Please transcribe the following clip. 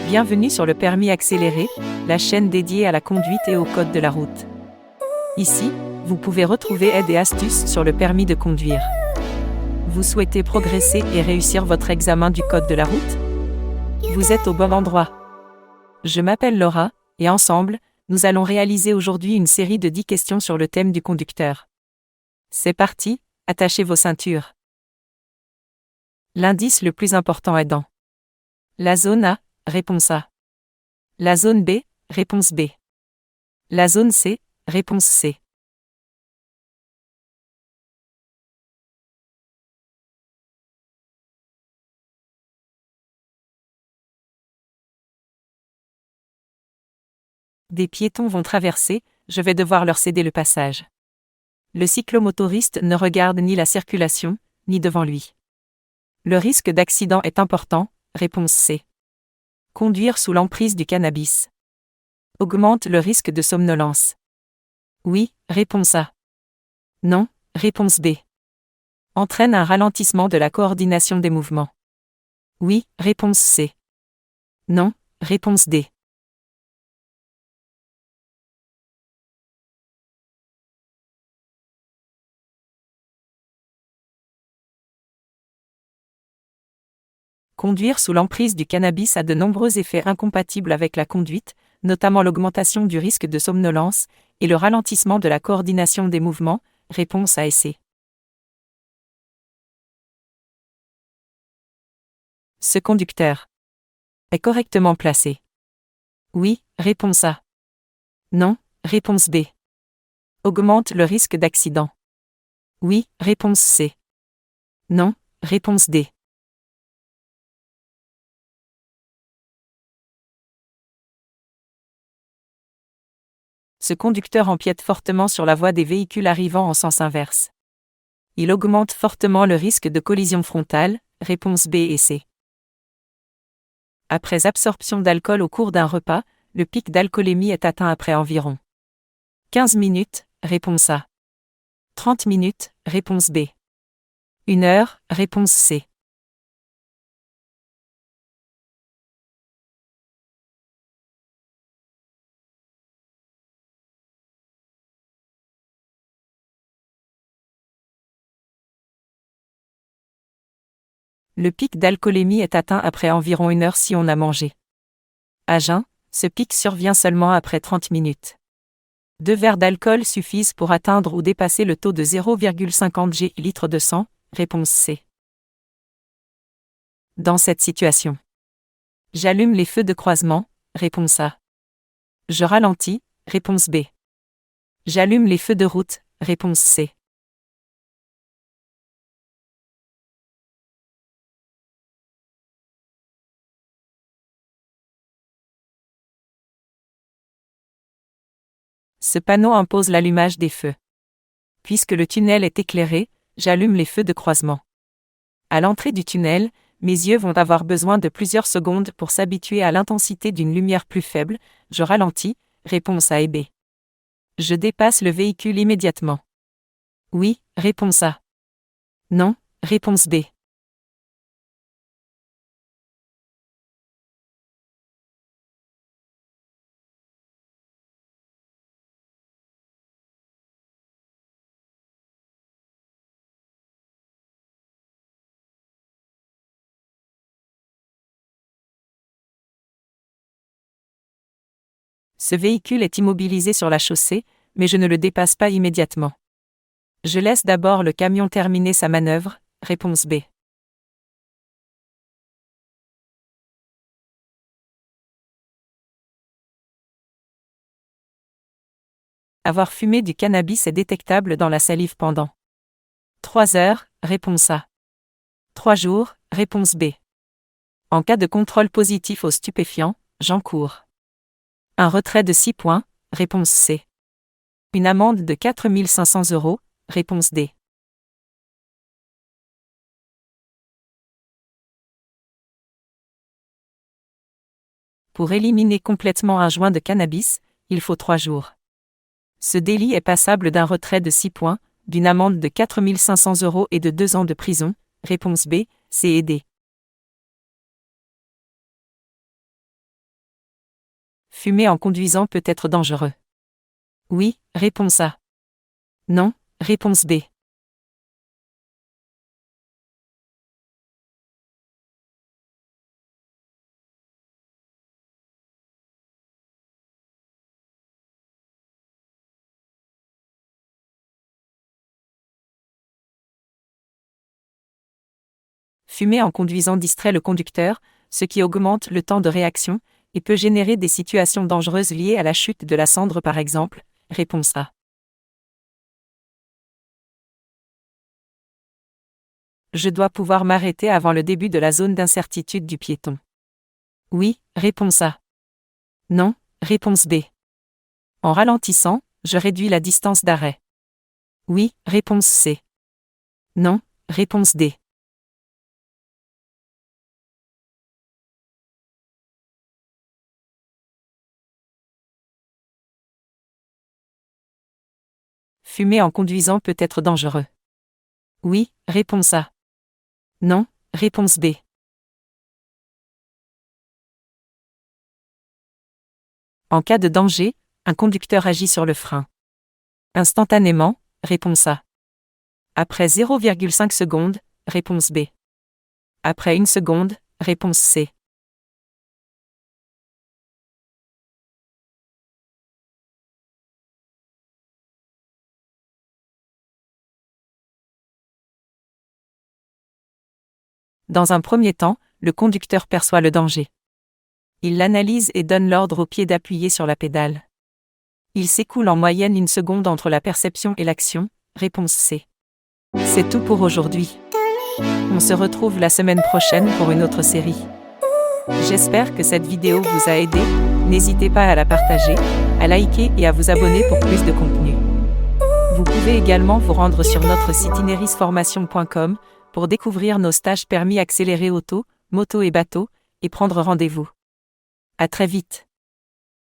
Bienvenue sur le permis accéléré, la chaîne dédiée à la conduite et au code de la route. Ici, vous pouvez retrouver aides et astuces sur le permis de conduire. Vous souhaitez progresser et réussir votre examen du code de la route? Vous êtes au bon endroit. Je m'appelle Laura, et ensemble, nous allons réaliser aujourd'hui une série de 10 questions sur le thème du conducteur. C'est parti, attachez vos ceintures. L'indice le plus important est dans la zone A, réponse A. La zone B, réponse B. La zone C, réponse C. Des piétons vont traverser, je vais devoir leur céder le passage. Le cyclomotoriste ne regarde ni la circulation, ni devant lui. Le risque d'accident est important, réponse C. Conduire sous l'emprise du cannabis augmente le risque de somnolence. Oui, réponse A. Non, réponse B. Entraîne un ralentissement de la coordination des mouvements. Oui, réponse C. Non, réponse D. Conduire sous l'emprise du cannabis a de nombreux effets incompatibles avec la conduite, notamment l'augmentation du risque de somnolence et le ralentissement de la coordination des mouvements, réponse A et C. Ce conducteur est correctement placé. Oui, réponse A. Non, réponse B. Augmente le risque d'accident. Oui, réponse C. Non, réponse D. Ce conducteur empiète fortement sur la voie des véhicules arrivant en sens inverse. Il augmente fortement le risque de collision frontale, réponse B et C. Après absorption d'alcool au cours d'un repas, le pic d'alcoolémie est atteint après environ 15 minutes, réponse A. 30 minutes, réponse B. 1 heure, réponse C. Le pic d'alcoolémie est atteint après environ 1 heure si on a mangé. À jeun, ce pic survient seulement après 30 minutes. 2 verres d'alcool suffisent pour atteindre ou dépasser le taux de 0,50 g/litre de sang, réponse C. Dans cette situation, j'allume les feux de croisement, réponse A. Je ralentis, réponse B. J'allume les feux de route, réponse C. Ce panneau impose l'allumage des feux. Puisque le tunnel est éclairé, j'allume les feux de croisement. À l'entrée du tunnel, mes yeux vont avoir besoin de plusieurs secondes pour s'habituer à l'intensité d'une lumière plus faible, je ralentis, réponse A et B. Je dépasse le véhicule immédiatement. Oui, réponse A. Non, réponse B. Ce véhicule est immobilisé sur la chaussée, mais je ne le dépasse pas immédiatement. Je laisse d'abord le camion terminer sa manœuvre, réponse B. Avoir fumé du cannabis est détectable dans la salive pendant 3 heures, réponse A. 3 jours, réponse B. En cas de contrôle positif aux stupéfiants, j'encours un retrait de 6 points, réponse C. Une amende de 4 500 €, réponse D. Pour éliminer complètement un joint de cannabis, il faut 3 jours. Ce délit est passible d'un retrait de 6 points, d'une amende de 4 500 € et de 2 ans de prison, réponse B, C et D. Fumer en conduisant peut être dangereux. Oui, réponse A. Non, réponse B. Fumer en conduisant distrait le conducteur, ce qui augmente le temps de réaction, et peut générer des situations dangereuses liées à la chute de la cendre par exemple. Réponse A. Je dois pouvoir m'arrêter avant le début de la zone d'incertitude du piéton. Oui, réponse A. Non, réponse B. En ralentissant, je réduis la distance d'arrêt. Oui, réponse C. Non, réponse D. Fumer en conduisant peut être dangereux. Oui, réponse A. Non, réponse B. En cas de danger, un conducteur agit sur le frein. Instantanément, réponse A. Après 0,5 secondes, réponse B. Après 1 seconde, réponse C. Dans un premier temps, le conducteur perçoit le danger. Il l'analyse et donne l'ordre au pied d'appuyer sur la pédale. Il s'écoule en moyenne 1 seconde entre la perception et l'action, réponse C. C'est tout pour aujourd'hui. On se retrouve la semaine prochaine pour une autre série. J'espère que cette vidéo vous a aidé. N'hésitez pas à la partager, à liker et à vous abonner pour plus de contenu. Vous pouvez également vous rendre sur notre site inerisformation.com pour découvrir nos stages permis accélérés auto, moto et bateau, et prendre rendez-vous. À très vite.